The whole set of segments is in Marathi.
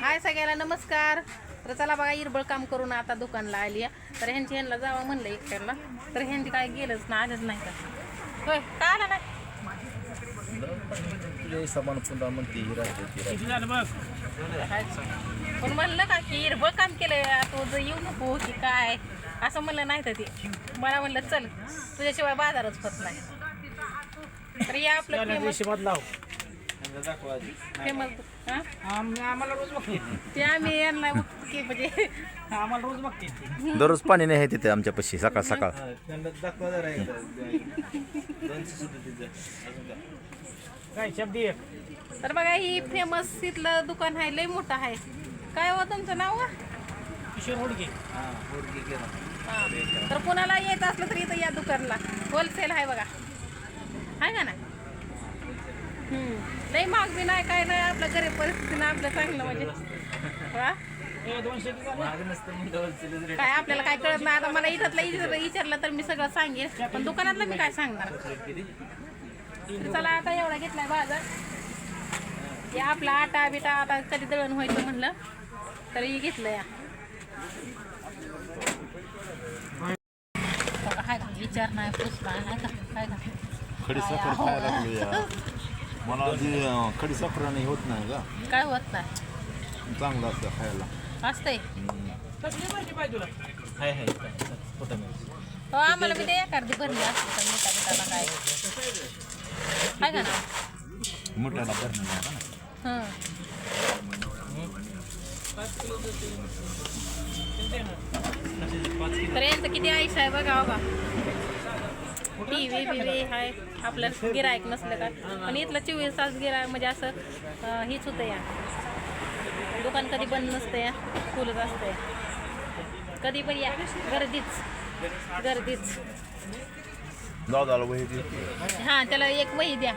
हाय सगळ्याला नमस्कार. तर चला बघा इरबळ काम करून आता दुकानला आली आहे. तर ह्यांना जावं म्हणलं एकट्याला, तर ह्यांची काय गेलंच ना, आलंच नाही का. होय का आला नाही सामान पुन्हा म्हणते पण म्हणलं का की इरबळ काम केलंय तो जर येऊ नको की काय असं म्हणलं नाही. तर ते मला म्हणलं चल तुझ्याशिवाय बाजारच होत नाही. तर या आपलं फेमस आम्हाला रोज बघते ते आम्ही यांना बघतो की म्हणजे आम्हाला रोज बघते दररोज पाणी नाही आहे तिथे आमच्यापाशी सकाळ सकाळ. काय शब्द एक तर बघा ही फेमस इथलं दुकान आहे, लय मोठं आहे. काय हो तुमचं नाव? किशोर हुडके. हां. तर कोणाला येत असलं तर इथं या दुकानला होलसेल आहे बघा, आहे का ना. लई महाग बी नाही काय नाही, आपल्या गरीब परिस्थितीनं आपलं चांगलं म्हणजे वा. 200 काय आपल्याला काय कळत नाही. आता मला इथलं विचारलं तर मी सगळं सांगेन, पण दुकानातलं मी काय सांगणार. चला आता एवढा घेतलाय बाजार. हे आपला आटा बिटा आता कधी दळण व्हायचं म्हणलं तर हे घेतलं या. हाय का विचार नाही पुसला आहे का काय का खडी साखर खायला लागलो या. मला आधी खडी साखराने होत नाही का, काय होत नाही. चांगलं असतं खायला. असतंय कसली भाजी पाहिजे तुला हो आम्हाला बी ते एखादी भरली असते तर मिठा बिटाला काय आहे का ना. मोठ्याला भरणं नाही का ना. तर यांचं किती आयुष्य आहे बघा बाबा. टी व्ही आहे आपलं गिरायक नसलं का, पण इथलं 24 तास गिरायक म्हणजे असं हीच होतं या. दुकान कधी बंद नसतं या, फुलच असतं या. कधी पण या, गर्दीच. दादाला वही दे. हां त्याला एक वही द्या.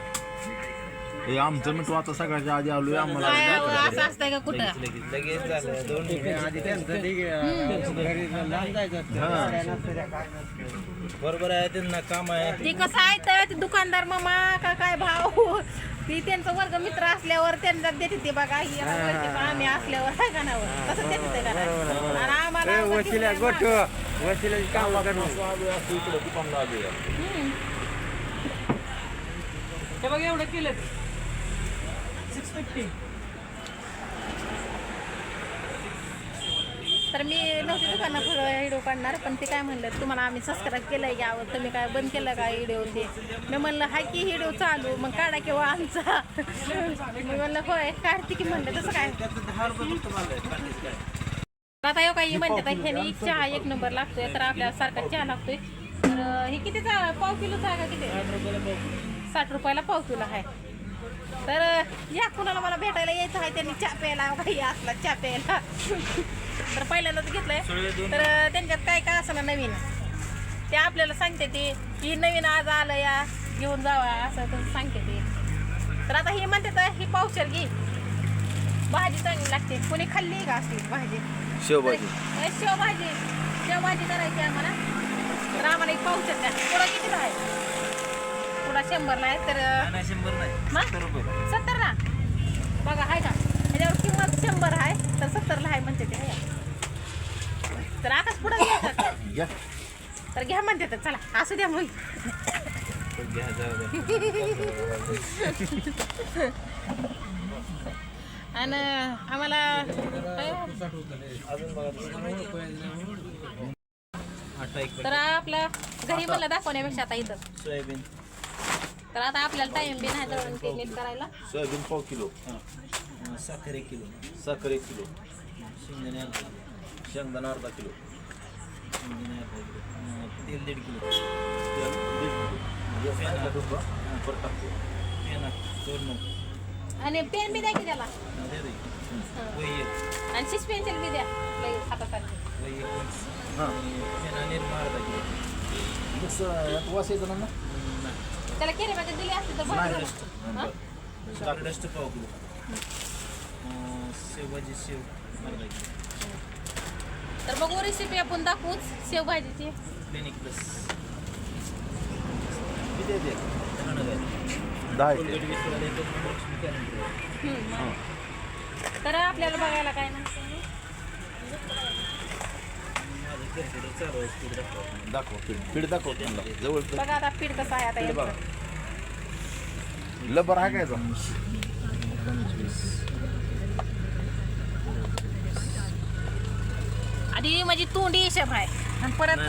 हे आमचं मी तो आता सगळ्याच्या आधी आलोय. आम्हाला काय असं असतंय का कुठं. बरोबर आहे, त्यांना काम आहे. ती कसं आहे तर ते दुकानदार मामा का काय भाऊ ती त्यांचं वर्ग मित्र असल्यावर त्यांना देते ते बघा. ही आम्ही असल्यावर काय का नावर तसं देते ते का नाही. आणि आम्हाला इकडे दुकानला आलोय. हे बघ एवढं केलं 650. तर मी नव्हती दुकानात व्हिडिओ काढणार, पण ते काय म्हणलं तुम्हाला आम्ही सबस्क्राईब केलंय यावर, तुम्ही काय बंद केलं का व्हिडिओ. ते मी म्हणलं हाय की व्हिडिओ चालू मग काढा किंवा आमचा. मी म्हणलं होय काढते की म्हणलं तसं काय. आता हे काही म्हणतात ह्याने चहा 1 नंबर लागतोय, तर आपल्याला सारखा चहा लागतोय. तर हे कितीचा पाव किलोचा आहे का किती? 60 रुपयाला पाव किलो आहे. तर या कुणाला मला भेटायला यायचं आहे त्यांनी चहा प्यायला काही असला चहा प्यायला. तर पहिल्यांदाच घेतलंय. तर त्यांच्यात काय काय असं ना नवीन ते आपल्याला सांगते ते की नवीन आज आलं या घेऊन जावा असं तसं सांगते ते. तर आता हे म्हणते तर ही पावशेर घे, भाजी चांगली लागते. कोणी खाल्ली का असली भाजी? शेवभाजी. शेवभाजी करायची आम्हाला. तर आम्हाला एक पावशेर द्या. पुढं कितीला आहे? पुढा 100ला आहे. तर 100 नाही, 70 रुपये. 70 ना बघा आहे का. ह्याच्यावर किंमत 100 आहे तर 70ला आहे म्हणते ते. तर आकाश पुढं घ्या तर घ्या म्हणते तर चला असू द्या मग. आणि आम्हाला तर आपल्या घरी मला दाखवण्यापेक्षा आता इथं सोयाबीन. तर आता आपल्याला टाइम बी नाही दळण ते नीट करायला. सोयाबीन पाव किलो, साखर 1 किलो, साखर 1 किलो, शेंगदाणे अर्धा किलो, शेंगदाणा अर्धा किलो, शेंगदाणे अर्धा किलो, तेल 1.5 किलो, आणि पेन बी द्या की त्याला. वही एक, आणि शिश पेन्सिल बी द्या हातात. वही एक, हां निर्मा अर्धा किलो. मिक्स यात वास येतो ना. त्याला केले पाहिजे दिली असते तर बरं झालं. हां? स्टारडस्ट पाव किलो, शेवभाजी शेव अर्धा किलो, तर बघू रेसिपी आपण दाखवूच शेवभाजीची. क्लिनिक प्लस किती येते? 10 10 येते. कोलगेट 20 रुपयाला 1 नंबर लक्ष्मी कॅलेंडर. हम्म. हां तर आपल्याला बघायला काय नाही माझं किरकिर चालू आहे स्पीड दाखवा. दाखव पीठ दाखव त्यांना जवळ तर. बघा आता पीठ कसं आहे आता पीठ बघा. यांचं. लबर आहे काय तो? 25. आधी माझी तोंडी हिशोब आहे आणि परत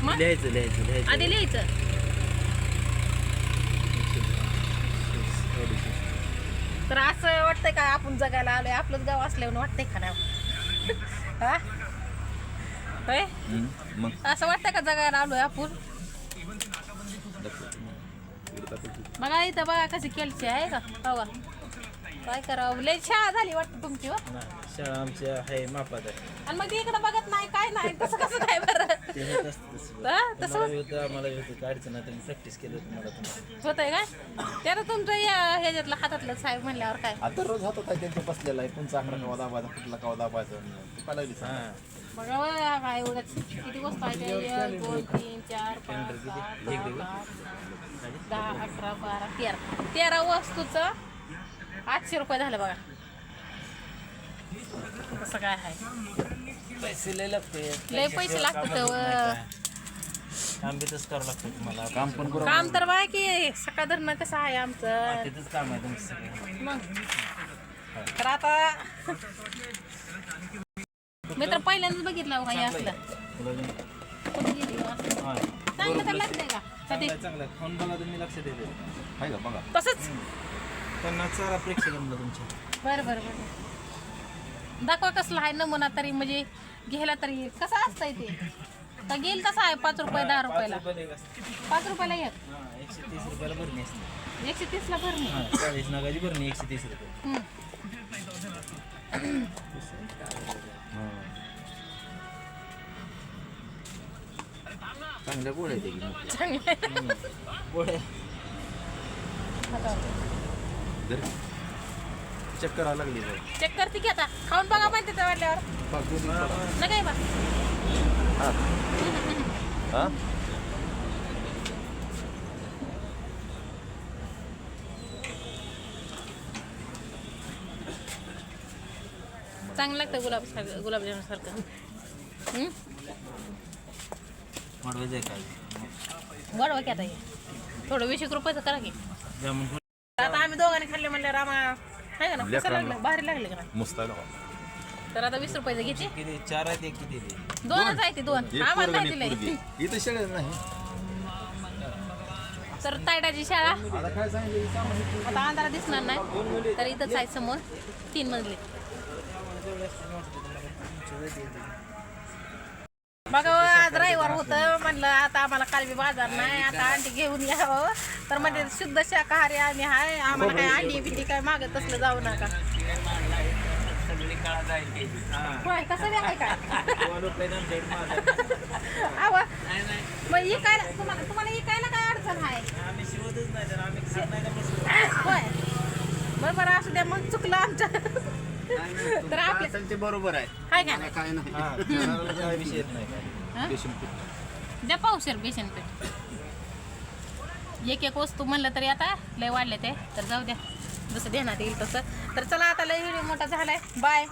मग लिहायचं आधी लिहायचं. तर असं वाटतंय का आपण जगायला आलोय आपलंच गाव असल्यावर वाटतंय का नाही हा होय मग असं वाटतंय का जगायला आलोय आपण. बघा इथं बघा कशी केलची आहे का बघा काय करावं लय शाळा झाली वाटतं तुमची हो. शाळा आमच्या आहे मापात आहे. आणि मग इकडे बघत नाही काय नाही तसं कसं काय बरं ते होत असतं तसं. हा, तसं मला होतं आम्हाला होतं काय अडचण नाही तुम्ही प्रॅक्टिस केलं तुम्हाला होतंय काय त्याला तुमचं ह्याच्यातलं हातातलं साहेब म्हणल्यावर काय आता रोज हातात आहे त्यांचं बसलेला आहे कोणचा आकडा कवा दाबायचा कुठला कवा दाबायचा ते पाहिलं लागली सांग. हां बघा बघा काय एवढंच किती वस्तू आहे ते 1 2 3 4 5 6 7 8 10 11 12 13 वस्तूचं 800 रुपये झालं बघा. कसं काय आहे पैसे लय लागते लय पैसे लागतात काम बी तसं करावं लागतं तुम्हाला काम पण करू काम तर बघा की सकाळ धरणं कसं आहे आमचं तिथंच काम आहे तुमचं सगळं. मग तर आता मी तर पहिल्यांदाच बघितलं बघा हे असलं कुठे गेली हो असं? हां चांगलं तर लागतंय का कधी चांगलं आहे. खाऊन बघा तुम्ही लक्ष देते आहे का बघा. तसंच त्यांना चारा प्रेक्षकांना तुमच्या बरं बरं बरं दाखवा कसलं आहे नमुना तरी म्हणजे घ्यायला तरी कसं असतंय ते तर घेईल तसं आहे 5 रुपये 10 रुपयाला 5 रुपयाला एक 130 रुपयाला भरणी असते. 130 ला भरणी हां 40 नगाची भरणी 130 रुपये. चांगल्या गोळ्या आहेत की. चांगलं गोळ्या जर चेक करायला लागली तर. चेक करते की आता खाऊन बघा माहिती त्या वाटल्यावर बघ, दोन्ही बघा. न काय बा हा. हा? चांगलं लागतं गुलाबजामुन सारखं वाढवायचं आहे काय वाढवा की आता हे थोडं 20 रुपयाचं करा की. जामून आता आम्ही दोघांनी खाल्ले म्हणल्यावर आम्हाला आहे का ना कसं लागलं भारी लागले का ना मस्त आहे बघा. तर आता 20 रुपयाचं घेते किती 4 आहेत एक किती ते 2च आहे ते 2 एक आम्हाला पोरगं नाही आणि एक दिलंय. पोरगी. इथं शेळ्या नाही. तर तायडाची शाळा आता काय सांगितलं आता अंधारा दिसणार नाही तर इथंच आहे समोर 3 मजली. बघा आज रविवार होतं म्हणलं आता आम्हाला कालबी बाजार नाही आता अंडी घेऊन यावं तर म्हणजे शुद्ध शाकाहारी आम्ही आहे आम्हाला काय अंडी बिंडी काय मागत असलं जाऊ नका. होय कसं बी आहे काय अव मग इकायला तुम्हाला इकायला काय अडचण आहे आम्ही शिवतच नाही तर आम्ही खात नाही ना मस्त. होय बरं असू द्या मग चुकलं आमच्या तर आपल्या बरोबर आहे. आहे का काय नाही. हां काय विषय येत नाही काय. हं? द्या पावशेर बेसन पीठ एक वस्तू म्हणलं तरी आता लय वाढले ते तर जाऊ द्या जसं देण्यात येईल तसं. तर चला आता लय व्हिडिओ मोठा झालाय बाय.